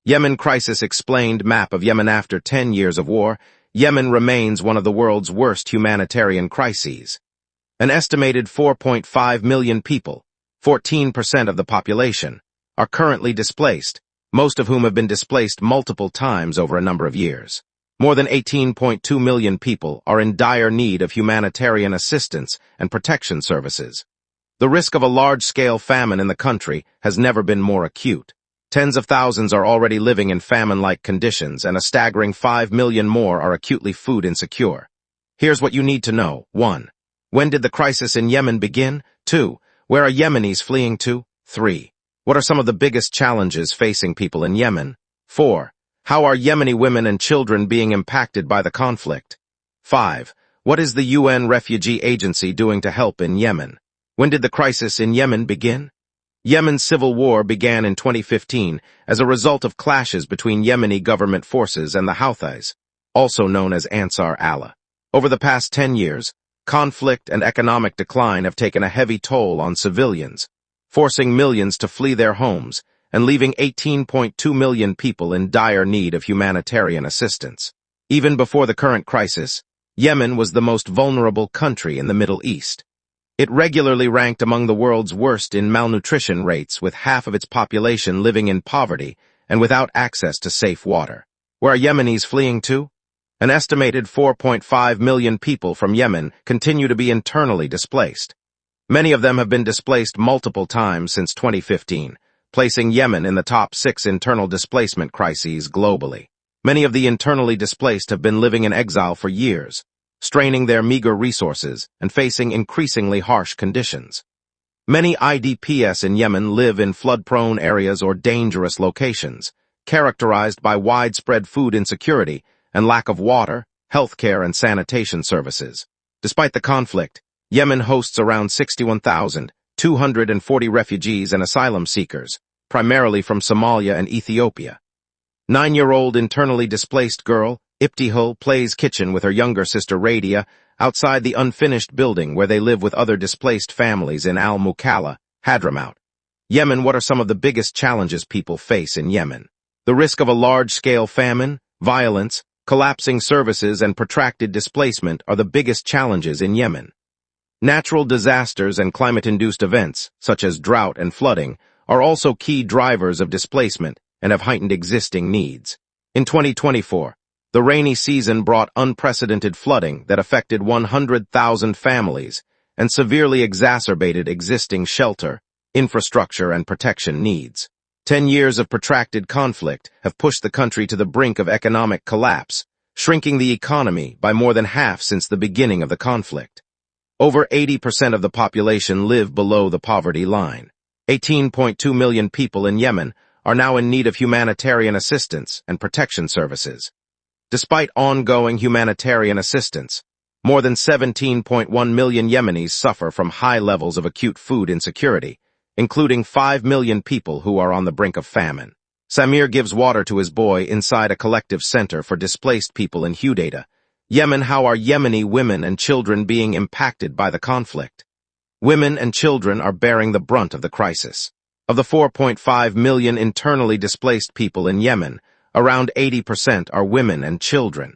Yemen Crisis Explained Map of Yemen. After 10 years of war, Yemen remains one of the world's worst humanitarian crises. An estimated 4.5 million people, 14% of the population, are currently displaced, most of whom have been displaced multiple times over a number of years. More than 18.2 million people are in dire need of humanitarian assistance and protection services. The risk of a large-scale famine in the country has never been more acute. Tens of thousands are already living in famine-like conditions, and a staggering 5 million more are acutely food insecure. Here's what you need to know. 1. When did the crisis in Yemen begin? 2. Where are Yemenis fleeing to? 3. What are some of the biggest challenges facing people in Yemen? 4. How are Yemeni women and children being impacted by the conflict? 5. What is the UN Refugee Agency doing to help in Yemen? When did the crisis in Yemen begin? Yemen's civil war began in 2015 as a result of clashes between Yemeni government forces and the Houthis, also known as Ansar Allah. Over the past 10 years, conflict and economic decline have taken a heavy toll on civilians, forcing millions to flee their homes and leaving 18.2 million people in dire need of humanitarian assistance. Even before the current crisis, Yemen was the most vulnerable country in the Middle East. It regularly ranked among the world's worst in malnutrition rates, with half of its population living in poverty and without access to safe water. Where are Yemenis fleeing to? An estimated 4.5 million people from Yemen continue to be internally displaced. Many of them have been displaced multiple times since 2015, placing Yemen in the top 6 internal displacement crises globally. Many of the internally displaced have been living in exile for years, straining their meager resources and facing increasingly harsh conditions. Many IDPs in Yemen live in flood-prone areas or dangerous locations, characterized by widespread food insecurity and lack of water, healthcare, and sanitation services. Despite the conflict, Yemen hosts around 61,240 refugees and asylum seekers, primarily from Somalia and Ethiopia. 9-year-old internally displaced girl Ibtihal plays kitchen with her younger sister Radia outside the unfinished building where they live with other displaced families in Al-Mukalla, Hadramaut. Yemen. What are some of the biggest challenges people face in Yemen? The risk of a large-scale famine, violence, collapsing services, and protracted displacement are the biggest challenges in Yemen. Natural disasters and climate-induced events, such as drought and flooding, are also key drivers of displacement and have heightened existing needs. In 2024, the rainy season brought unprecedented flooding that affected 100,000 families and severely exacerbated existing shelter, infrastructure, and protection needs. 10 years of protracted conflict have pushed the country to the brink of economic collapse, shrinking the economy by more than half since the beginning of the conflict. Over 80% of the population live below the poverty line. 18.2 million people in Yemen are now in need of humanitarian assistance and protection services. Despite ongoing humanitarian assistance, more than 17.1 million Yemenis suffer from high levels of acute food insecurity, including 5 million people who are on the brink of famine. Samir gives water to his boy inside a collective center for displaced people in Hudaydah, Yemen. How are Yemeni women and children being impacted by the conflict? Women and children are bearing the brunt of the crisis. Of the 4.5 million internally displaced people in Yemen, around 80% are women and children.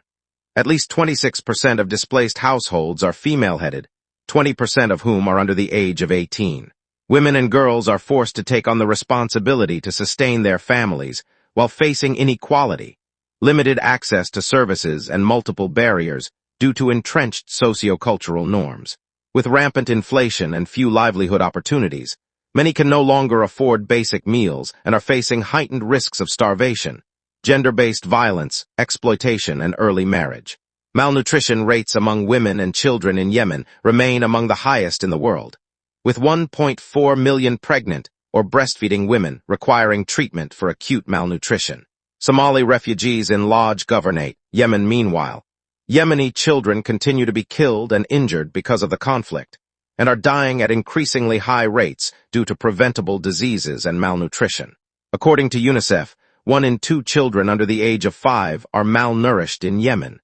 At least 26% of displaced households are female-headed, 20% of whom are under the age of 18. Women and girls are forced to take on the responsibility to sustain their families while facing inequality, limited access to services, and multiple barriers due to entrenched socio-cultural norms. With rampant inflation and few livelihood opportunities, many can no longer afford basic meals and are facing heightened risks of starvation, gender-based violence, exploitation, and early marriage. Malnutrition rates among women and children in Yemen remain among the highest in the world, with 1.4 million pregnant or breastfeeding women requiring treatment for acute malnutrition. Somali refugees in Lodge Governorate, Yemen. Meanwhile, Yemeni children continue to be killed and injured because of the conflict, and are dying at increasingly high rates due to preventable diseases and malnutrition. According to UNICEF, 1 in 2 children under the age of 5 are malnourished in Yemen.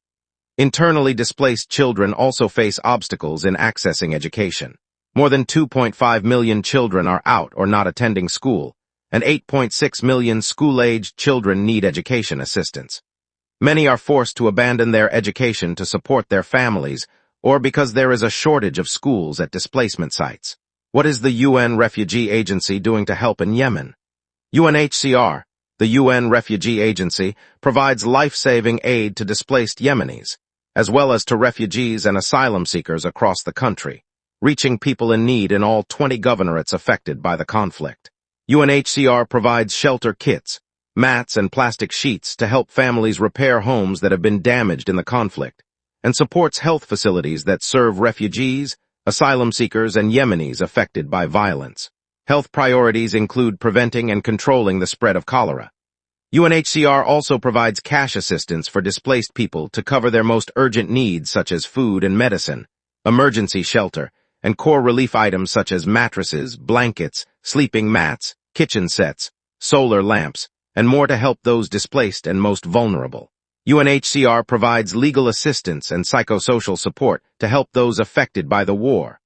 Internally displaced children also face obstacles in accessing education. More than 2.5 million children are out or not attending school, and 8.6 million school-aged children need education assistance. Many are forced to abandon their education to support their families, or because there is a shortage of schools at displacement sites. What is the UN Refugee Agency doing to help in Yemen? UNHCR, the UN Refugee Agency, provides life-saving aid to displaced Yemenis, as well as to refugees and asylum seekers across the country, reaching people in need in all 20 governorates affected by the conflict. UNHCR provides shelter kits, mats, and plastic sheets to help families repair homes that have been damaged in the conflict, and supports health facilities that serve refugees, asylum seekers, and Yemenis affected by violence. Health priorities include preventing and controlling the spread of cholera. UNHCR also provides cash assistance for displaced people to cover their most urgent needs such as food and medicine, emergency shelter, and core relief items such as mattresses, blankets, sleeping mats, kitchen sets, solar lamps, and more to help those displaced and most vulnerable. UNHCR provides legal assistance and psychosocial support to help those affected by the war,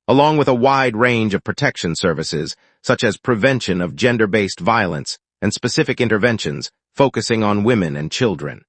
along with a wide range of protection services, such as prevention of gender-based violence and specific interventions focusing on women and children.